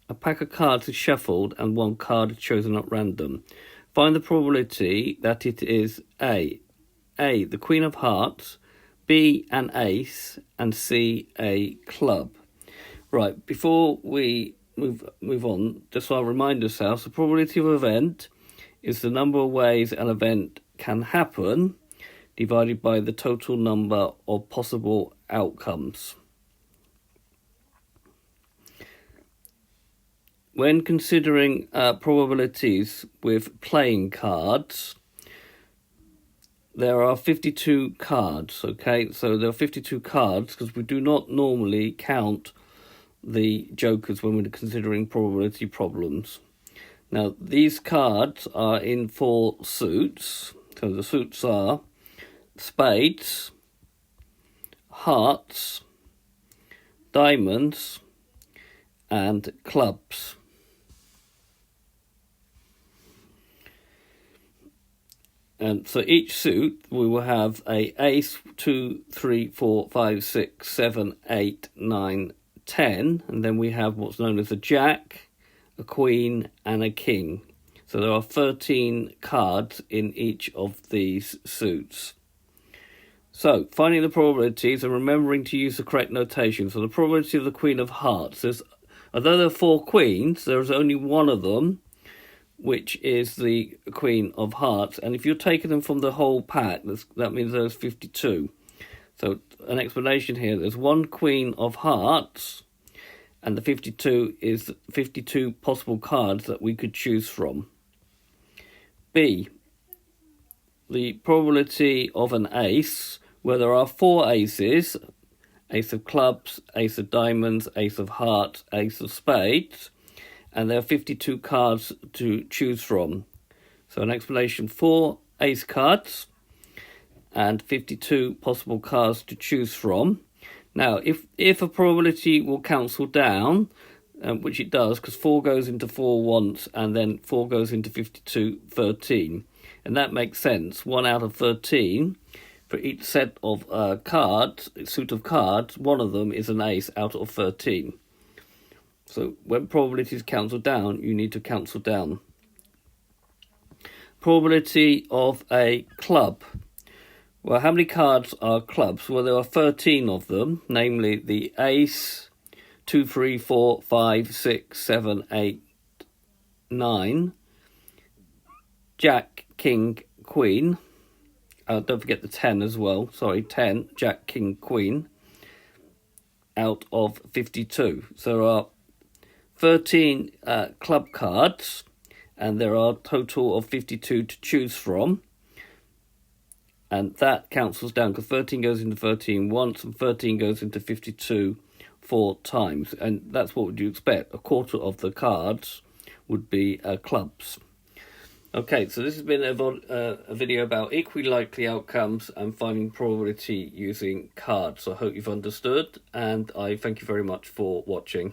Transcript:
A pack of cards is shuffled and one card is chosen at random. Find the probability that it is A, the Queen of Hearts, B, an ace, and C, a club. Right, before we move on, just so I remind ourselves, the probability of an event is the number of ways an event can happen divided by the total number of possible outcomes. When considering probabilities with playing cards, there are 52 cards, okay? So there are 52 cards because we do not normally count the jokers when we're considering probability problems. Now, these cards are in 4 suits. So the suits are spades, hearts, diamonds, and clubs. And for each suit, we will have a ace, 2, 3, 4, 5, 6, 7, 8, 9, 10. And then we have what's known as a jack, a queen, and a king. So there are 13 cards in each of these suits. So, finding the probabilities and remembering to use the correct notation. So the probability of the Queen of Hearts is, although there are 4 queens, there is only one of them, which is the Queen of Hearts. And if you're taking them from the whole pack, that means there's 52. So an explanation here, there's one Queen of Hearts, and the 52 is 52 possible cards that we could choose from. B, the probability of an ace, where there are 4 aces, ace of clubs, ace of diamonds, ace of hearts, ace of spades, and there are 52 cards to choose from. So an explanation, 4 ace cards and 52 possible cards to choose from. Now, if a probability will cancel down, which it does, because 4 goes into 4 once, and then 4 goes into 52, 13. And that makes sense. 1 out of 13, for each set of cards, suit of cards, one of them is an ace out of 13. So when probabilities cancel down, you need to cancel down. Probability of a club. Well, how many cards are clubs? Well, there are 13 of them, namely the ace, 2, 3, 4, 5, 6, 7, 8, 9, jack, king, queen. Don't forget the 10 as well. Sorry, 10, jack, king, queen, out of 52. So there are 13 club cards, and there are a total of 52 to choose from. And that cancels down because 13 goes into 13 once and 13 goes into 52 4 times. And that's what would you expect. A quarter of the cards would be clubs. Okay, so this has been a video about equally likely outcomes and finding probability using cards. So I hope you've understood, and I thank you very much for watching.